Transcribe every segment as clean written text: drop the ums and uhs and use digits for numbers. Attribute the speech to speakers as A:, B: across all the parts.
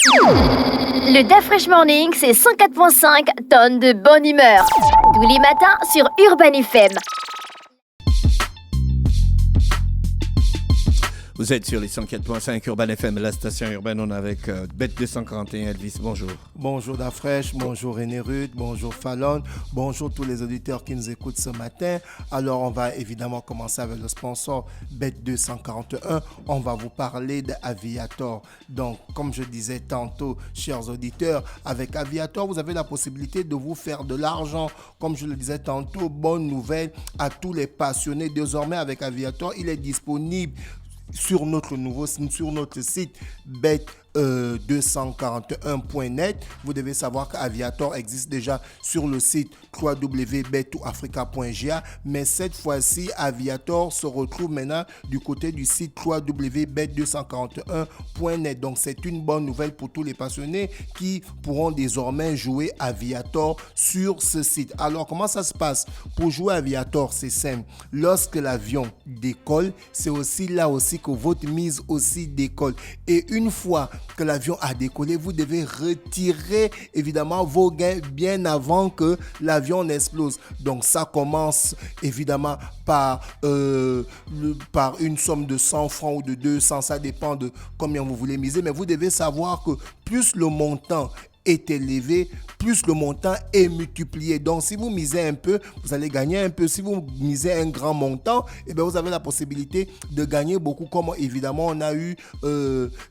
A: Le DAF Fresh Morning, c'est 104.5 tonnes de bonne humeur. Tous les matins sur Urban FM.
B: Vous êtes sur les 104.5 Urban FM, la station urbaine. On est avec Bête 241. Elvis, bonjour.
C: Bonjour Dafresh, bonjour René Ruth, bonjour Fallon, bonjour tous les auditeurs qui nous écoutent ce matin. Alors on va évidemment commencer avec le sponsor Bête 241. On va vous parler d'Aviator. Donc comme je disais tantôt, chers auditeurs, avec Aviator, vous avez la possibilité de vous faire de l'argent. Comme je le disais tantôt, bonne nouvelle à tous les passionnés. Désormais avec Aviator, il est disponible sur notre site bet241.net. Vous devez savoir qu'Aviator existe déjà sur le site www.bet2africa.ga, mais cette fois-ci Aviator se retrouve maintenant du côté du site www.bet241.net. donc c'est une bonne nouvelle pour tous les passionnés qui pourront désormais jouer Aviator sur ce site. Alors comment ça se passe? Pour jouer Aviator, c'est simple. Lorsque l'avion décolle, c'est aussi là aussi que votre mise aussi décolle. Et une fois que l'avion a décollé, vous devez retirer évidemment vos gains bien avant que l'avion n'explose. Donc ça commence évidemment par une somme de 100 francs ou de 200, ça dépend de combien vous voulez miser. Mais vous devez savoir que plus le montant est élevé, plus le montant est multiplié. Donc, si vous misez un peu, vous allez gagner un peu. Si vous misez un grand montant, eh bien, vous avez la possibilité de gagner beaucoup. Comme évidemment, on a eu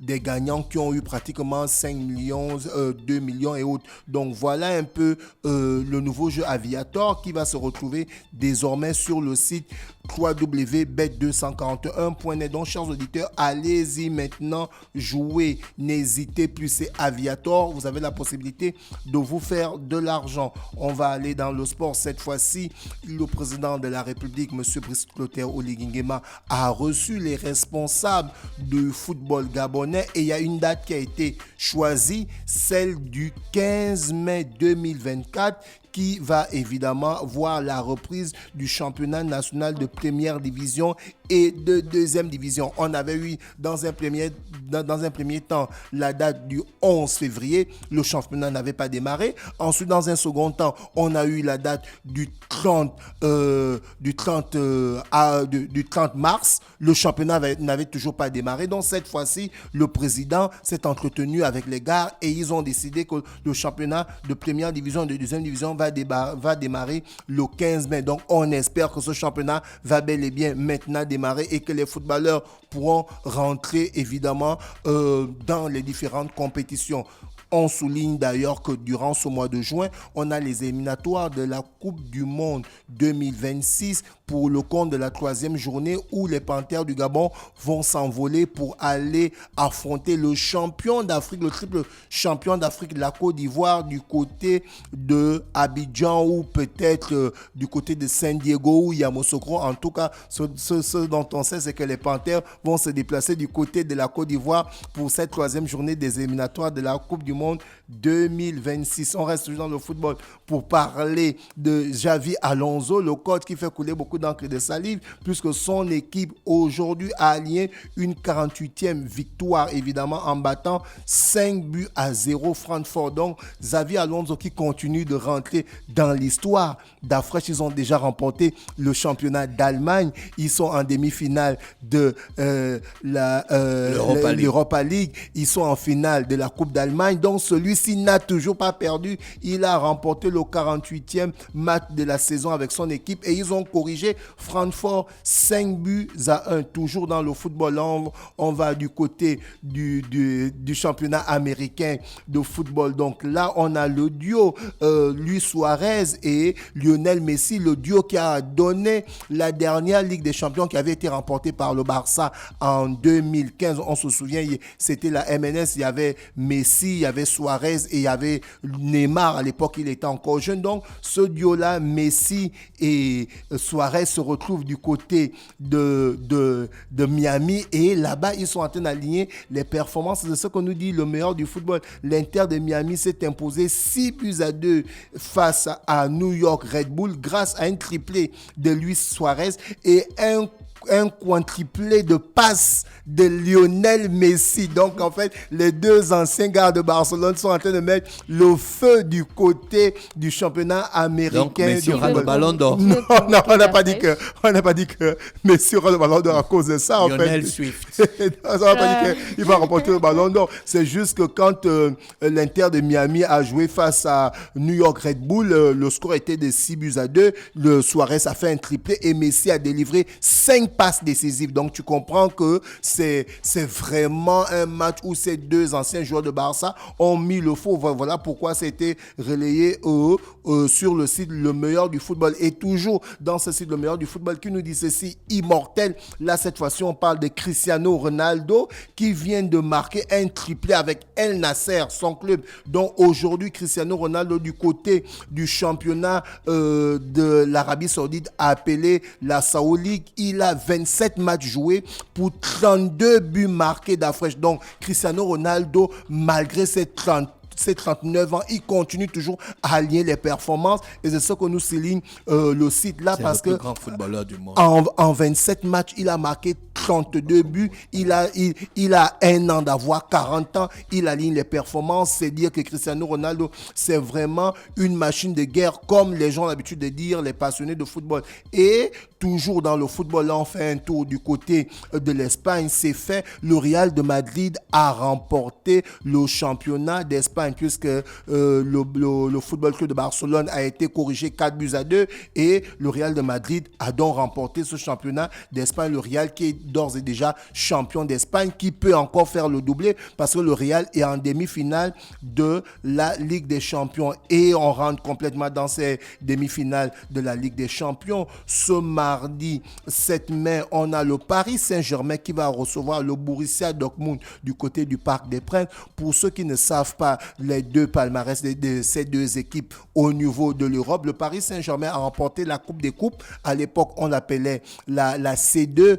C: des gagnants qui ont eu pratiquement 5 millions, 2 millions et autres. Donc, voilà un peu le nouveau jeu Aviator qui va se retrouver désormais sur le site www.bet241.net. Donc, chers auditeurs, allez-y maintenant jouer. N'hésitez plus, c'est Aviator. Vous avez la possibilité de vous faire de l'argent. On va aller dans le sport cette fois-ci. Le président de la République, M. Brice Clotaire Oligui-Nguema, a reçu les responsables du football gabonais et il y a une date qui a été choisie, celle du 15 mai 2024, qui va évidemment voir la reprise du championnat national de première division et de deuxième division. On avait eu dans un premier temps la date du 11 février. Le championnat n'avait pas démarré. Ensuite, dans un second temps, on a eu la date du 30 mars. Le championnat n'avait toujours pas démarré. Donc, cette fois-ci, le président s'est entretenu avec les gars et ils ont décidé que le championnat de première division et de deuxième division va démarrer le 15 mai. Donc, on espère que ce championnat va bel et bien maintenant démarrer et que les footballeurs pourront rentrer évidemment dans les différentes compétitions. On souligne d'ailleurs que durant ce mois de juin, on a les éliminatoires de la Coupe du Monde 2026 pour le compte de la 3e journée où les Panthères du Gabon vont s'envoler pour aller affronter le champion d'Afrique, le triple champion d'Afrique de la Côte d'Ivoire du côté de Abidjan ou peut-être du côté de San Diego ou Yamoussoukro. En tout cas, ce dont on sait, c'est que les Panthères vont se déplacer du côté de la Côte d'Ivoire pour cette 3e journée des éliminatoires de la Coupe du Monde 2026. On reste toujours dans le football pour parler de Xavi Alonso, le coach qui fait couler beaucoup d'encre et de salive puisque son équipe aujourd'hui a aligné une 48e victoire évidemment en battant 5-0 Francfort. Donc Xavi Alonso qui continue de rentrer dans l'histoire. D'Afresh, ils ont déjà remporté le championnat d'Allemagne. Ils sont en demi-finale de l'Europa League. Ils sont en finale de la Coupe d'Allemagne. Donc celui-ci n'a toujours pas perdu. Il a remporté le 48e match de la saison avec son équipe et ils ont corrigé Francfort 5-1. Toujours dans le football, on va du côté du championnat américain de football. Donc là, on a le duo Luis Suarez et Lionel Messi, le duo qui a donné la dernière Ligue des Champions qui avait été remportée par le Barça en 2015. On se souvient, c'était la MNS, il y avait Messi, il y avait Suarez et il y avait Neymar. À l'époque, il était encore jeune. Donc, ce duo-là, Messi et Suarez se retrouvent du côté de Miami et là-bas, ils sont en train d'aligner les performances de ce qu'on nous dit le meilleur du football. L'Inter de Miami s'est imposé 6-2 face à New York Red Bull grâce à un triplé de Luis Suarez et un un quintuplé de passes de Lionel Messi. Donc, en fait, les deux anciens gars de Barcelone sont en train de mettre le feu du côté du championnat américain.
B: Donc, Messi aura le ballon d'or.
C: Non, on n'a pas dit que Messi aura le ballon d'or à cause de ça,
B: Lionel
C: en fait.
B: Swift.
C: On n'a pas dit qu'il va remporter le ballon d'or. C'est juste que quand l'Inter de Miami a joué face à New York Red Bull, le score était de 6-2. Le Suarez a fait un triplé et Messi a délivré 5 passes décisives. Donc, tu comprends que c'est vraiment un match où ces deux anciens joueurs de Barça ont mis le faux. Voilà pourquoi c'était relayé sur le site Le Meilleur du Football. Et toujours dans ce site Le Meilleur du Football qui nous dit ceci, immortel. Là, cette fois-ci, on parle de Cristiano Ronaldo qui vient de marquer un triplé avec El Nasser, son club. Donc aujourd'hui, Cristiano Ronaldo du côté du championnat de l'Arabie Saoudite a appelé la Saudi League. Il a 27 matchs joués pour 32 buts marqués d'afresh. Donc Cristiano Ronaldo, malgré ses 39 ans, il continue toujours à aligner les performances et c'est ce que nous souligne le site là, parce que
B: le plus grand footballeur du monde.
C: En 27 matchs, il a marqué 32 buts. Il a un an d'avoir 40 ans. Il aligne les performances. C'est dire que Cristiano Ronaldo, c'est vraiment une machine de guerre, comme les gens ont l'habitude de dire, les passionnés de football. Et toujours dans le football, là, on fait un tour du côté de l'Espagne. C'est fait. Le Real de Madrid a remporté le championnat d'Espagne puisque le Football Club de Barcelone a été corrigé 4-2 et le Real de Madrid a donc remporté ce championnat d'Espagne. Le Real qui est d'ores et déjà champion d'Espagne, qui peut encore faire le doublé parce que le Real est en demi-finale de la Ligue des Champions et on rentre complètement dans ces demi-finales de la Ligue des Champions. Ce mardi 7 mai, on a le Paris Saint-Germain qui va recevoir le Borussia Dortmund du côté du Parc des Princes. Pour ceux qui ne savent pas les deux palmarès de ces deux équipes au niveau de l'Europe, le Paris Saint-Germain a remporté la Coupe des Coupes. À l'époque, on l'appelait la C2.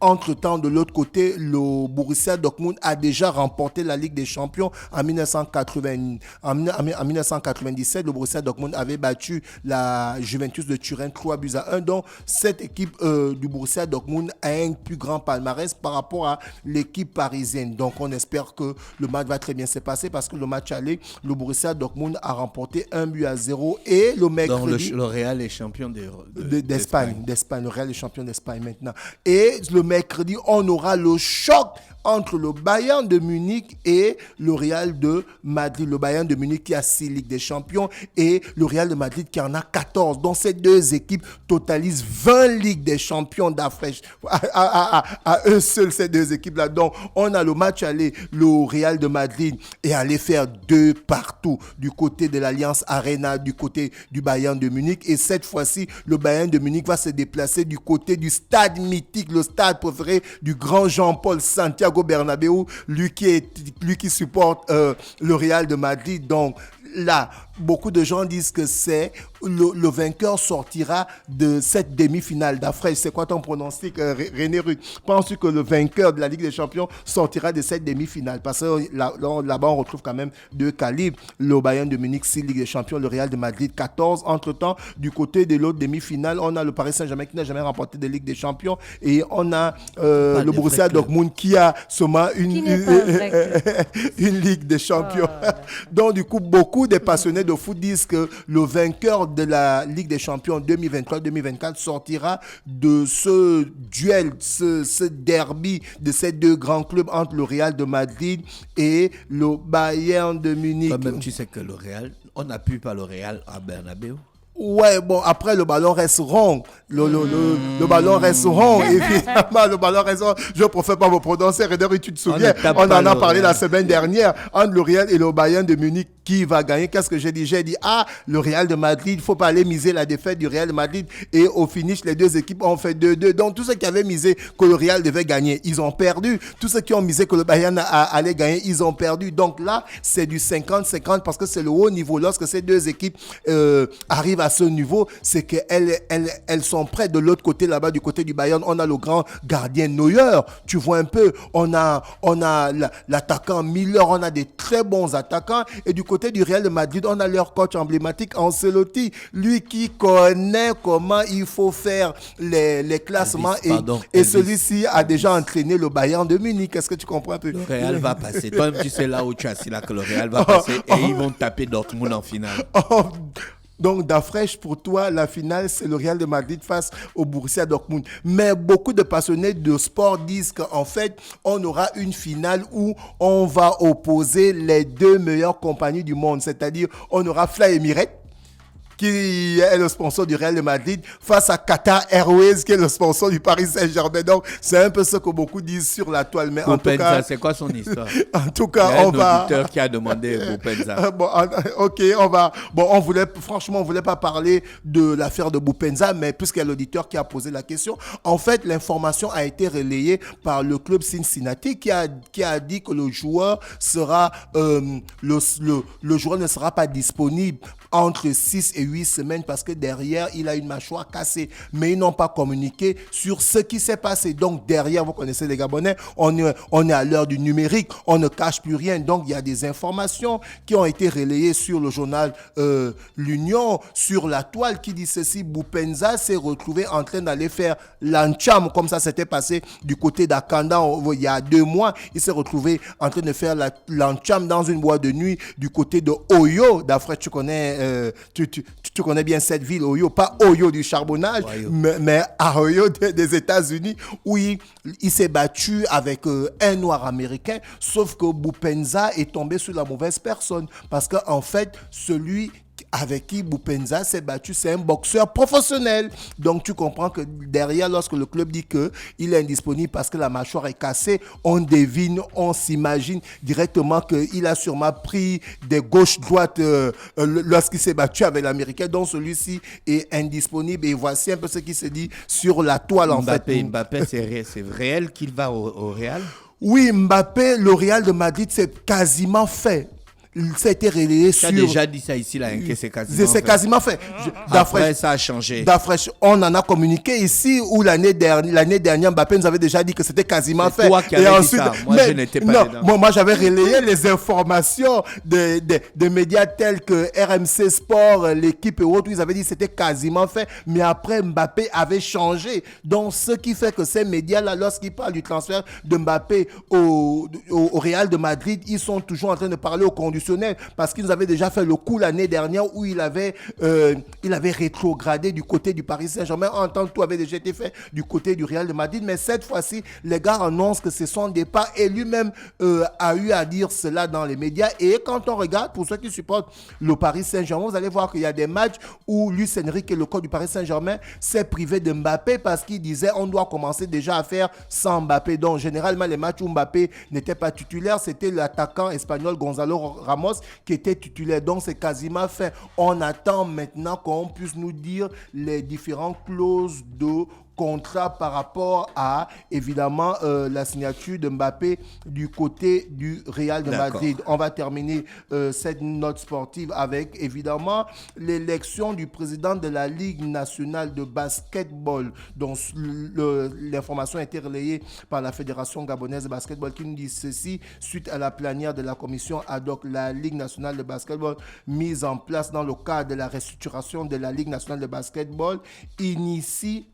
C: Entre-temps, de l'autre côté, le Borussia Dortmund a déjà remporté la Ligue des Champions en 1997. Le Borussia Dortmund avait battu la Juventus de Turin 3-1. Donc, cette équipe du Borussia Dortmund a un plus grand palmarès par rapport à l'équipe parisienne. Donc, on espère que le match va très bien se passer parce que le match aller, le Borussia Dortmund a remporté 1-0 et le mercredi...
B: Donc, le Real est champion
C: d'Espagne. Le Real est champion d'Espagne maintenant. Et le mercredi, on aura le choc entre le Bayern de Munich et le Real de Madrid. Le Bayern de Munich qui a 6 Ligues des Champions et le Real de Madrid qui en a 14. Donc ces deux équipes totalisent 20 Ligues des Champions d'Afrique. À eux seuls, ces deux équipes-là. Donc on a le match aller, le Real de Madrid est allé faire 2 partout du côté de l'Alliance Arena, du côté du Bayern de Munich. Et cette fois-ci, le Bayern de Munich va se déplacer du côté du stade mythique, le stade préféré du grand Jean-Paul Santiago Bernabéu, lui qui supporte le Real de Madrid. Donc là, beaucoup de gens disent que c'est le vainqueur sortira de cette demi-finale d'Afrique. C'est quoi ton pronostic, René Ruc? Penses-tu que le vainqueur de la Ligue des Champions sortira de cette demi-finale? Parce que là-bas, on retrouve quand même 2 calibres. Le Bayern de Munich, 6 Ligue des Champions, le Real de Madrid, 14. Entre-temps, du côté de l'autre demi-finale, on a le Paris Saint-Germain qui n'a jamais remporté de Ligue des Champions et on a le Borussia Dortmund qui a seulement une Ligue des Champions. Donc, du coup, beaucoup des passionnés de foot disent que le vainqueur de la Ligue des Champions 2023-2024 sortira de ce duel, ce derby de ces deux grands clubs entre le Real de Madrid et le Bayern de Munich.
B: Toi-même, tu sais que le Real, on n'appuie pas le Real à Bernabéu.
C: Ouais, bon, après, le ballon reste rond. Le ballon reste rond. Évidemment, le ballon reste rond. Je ne préfère pas me prononcer. René, tu te souviens, on en a parlé la semaine dernière entre le Real et le Bayern de Munich. Qui va gagner? Qu'est-ce que j'ai dit? J'ai dit, le Real de Madrid, il ne faut pas aller miser la défaite du Real de Madrid. Et au finish, les deux équipes ont fait 2-2. Donc, tous ceux qui avaient misé que le Real devait gagner, ils ont perdu. Tous ceux qui ont misé que le Bayern allait gagner, ils ont perdu. Donc là, c'est du 50-50 parce que c'est le haut niveau. Lorsque ces deux équipes arrivent à ce niveau, c'est qu'elles sont prêtes. De l'autre côté, là-bas, du côté du Bayern, on a le grand gardien Neuer. Tu vois un peu, on a l'attaquant Miller, on a des très bons attaquants. Et du côté côté du Real de Madrid, on a leur coach emblématique, Ancelotti, lui qui connaît comment il faut faire les classements. Et celui-ci a déjà entraîné le Bayern de Munich. Est-ce que tu comprends un peu?
B: Le Real va passer. Toi, tu sais là où tu as assis là que le Real va passer et ils vont taper Dortmund en finale.
C: Donc, d'Afresh, pour toi, la finale, c'est le Real de Madrid face au Borussia Dortmund. Mais beaucoup de passionnés de sport disent qu'en fait, on aura une finale où on va opposer les deux meilleures compagnies du monde. C'est-à-dire, on aura Fly Emirates, qui est le sponsor du Real de Madrid, face à Qatar Airways, qui est le sponsor du Paris Saint-Germain. Donc, c'est un peu ce que beaucoup disent sur la toile. Mais en tout cas,
B: c'est quoi son histoire?
C: En tout cas,
B: il y a un auditeur qui a demandé Boupendza.
C: Ok, on voulait pas parler de l'affaire de Boupendza, mais puisqu'il y a l'auditeur qui a posé la question, en fait, l'information a été relayée par le club Cincinnati qui a dit que le joueur sera, le joueur ne sera pas disponible entre 6 et 8 semaines parce que derrière, il a une mâchoire cassée. Mais ils n'ont pas communiqué sur ce qui s'est passé. Donc derrière, vous connaissez les Gabonais, on est à l'heure du numérique, on ne cache plus rien. Donc il y a des informations qui ont été relayées sur le journal L'Union, sur la toile qui dit ceci: Boupendza s'est retrouvé en train d'aller faire l'Ancham, comme ça s'était passé du côté d'Akanda il y a 2 mois. Il s'est retrouvé en train de faire l'Ancham dans une boîte de nuit du côté de Oyo. D'après, tu connais tu connais bien cette ville, Oyo, pas Oyo du charbonnage, mais à Oyo des États-Unis, où il s'est battu avec un noir américain, sauf que Boupendza est tombé sur la mauvaise personne, parce qu'en fait, celui avec qui Boupendza s'est battu, c'est un boxeur professionnel. Donc tu comprends que derrière, lorsque le club dit qu'il est indisponible parce que la mâchoire est cassée, on devine, on s'imagine directement qu'il a sûrement pris des gauches-droites lorsqu'il s'est battu avec l'Américain. Donc celui-ci est indisponible. Et voici un peu ce qui se dit sur la toile en fait.
B: Mbappé, c'est réel qu'il va au Real?
C: Oui, Mbappé, le Real de Madrid, c'est quasiment fait. Ça a été relayé sur...
B: Tu as déjà dit ça ici, là, que c'est quasiment fait.
C: C'est quasiment fait.
B: Après, ça a changé.
C: On en a communiqué ici, où l'année dernière, Mbappé nous avait déjà dit que c'était quasiment fait.
B: C'est toi qui avais dit ça. Moi, je n'étais pas dedans.
C: Moi, j'avais relayé les informations des médias tels que RMC Sport, l'équipe et autres, où ils avaient dit que c'était quasiment fait. Mais après, Mbappé avait changé. Donc, ce qui fait que ces médias-là, lorsqu'ils parlent du transfert de Mbappé au Real de Madrid, ils sont toujours en train de parler au conditionnel, parce qu'il nous avait déjà fait le coup l'année dernière où il avait rétrogradé du côté du Paris Saint-Germain, en tant que tout avait déjà été fait du côté du Real de Madrid. Mais cette fois-ci, les gars annoncent que c'est son départ, et lui-même a eu à dire cela dans les médias. Et quand on regarde, pour ceux qui supportent le Paris Saint-Germain, vous allez voir qu'il y a des matchs où Luis Enrique, le coach du Paris Saint-Germain, s'est privé de Mbappé parce qu'il disait on doit commencer déjà à faire sans Mbappé. Donc généralement, les matchs où Mbappé n'était pas titulaire, c'était l'attaquant espagnol Gonzalo Ramos qui était titulaire. Donc c'est quasiment fait. On attend maintenant qu'on puisse nous dire les différentes clauses de contrat par rapport à, évidemment, la signature de Mbappé du côté du Real de Madrid. On va terminer cette note sportive avec, évidemment, l'élection du président de la Ligue nationale de basketball, dont l'information a été relayée par la Fédération gabonaise de basketball, qui nous dit ceci: suite à la plénière de la commission ad hoc, la Ligue nationale de basketball mise en place dans le cadre de la restructuration de la Ligue nationale de basketball, initiée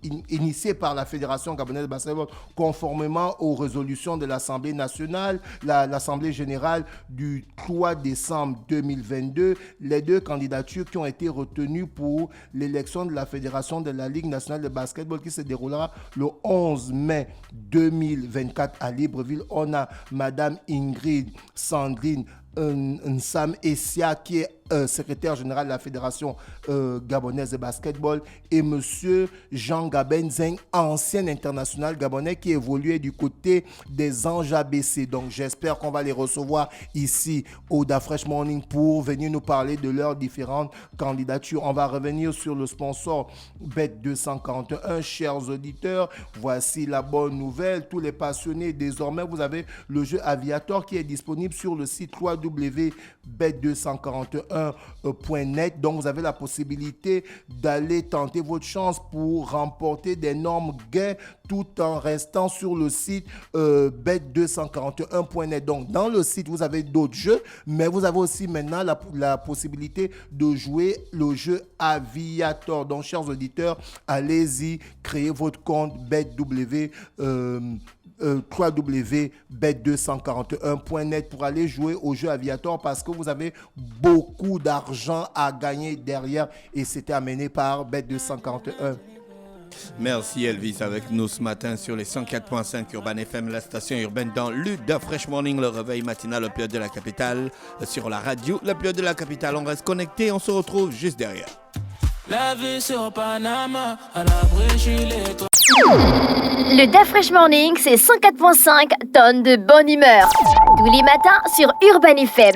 C: par la Fédération gabonaise de basketball, conformément aux résolutions de l'Assemblée nationale, l'Assemblée générale du 3 décembre 2022. Les 2 candidatures qui ont été retenues pour l'élection de la Fédération de la Ligue nationale de basketball, qui se déroulera le 11 mai 2024 à Libreville. On a Madame Ingrid Sandrine Nsam Essia, qui est secrétaire général de la Fédération gabonaise de basketball, et monsieur Jean Gaben Zeng, ancien international gabonais qui évoluait du côté des Anges ABC. Donc j'espère qu'on va les recevoir ici au Da Fresh Morning pour venir nous parler de leurs différentes candidatures. On va revenir sur le sponsor Bet241. Chers auditeurs, voici la bonne nouvelle. Tous les passionnés, désormais vous avez le jeu Aviator qui est disponible sur le site www.bet241.net. Donc, vous avez la possibilité d'aller tenter votre chance pour remporter d'énormes gains tout en restant sur le site bet241.net. Donc, dans le site, vous avez d'autres jeux, mais vous avez aussi maintenant la possibilité de jouer le jeu Aviator. Donc, chers auditeurs, allez-y, créez votre compte www.bet241.net pour aller jouer au jeu Aviator parce que vous avez beaucoup d'argent à gagner derrière et c'était amené par Bet241.
B: Merci Elvis avec nous ce matin sur les 104.5 Urban FM, la station urbaine dans l'U-Da Fresh Morning, le réveil matinal au plus de la capitale, sur la radio, le plus de la capitale. On reste connecté, on se retrouve juste derrière.
D: La vie sur Panama, à l'abri Chili.
A: Le Da Fresh Morning, c'est 104.5 tonnes de bonne humeur. Tous les matins sur Urban FM.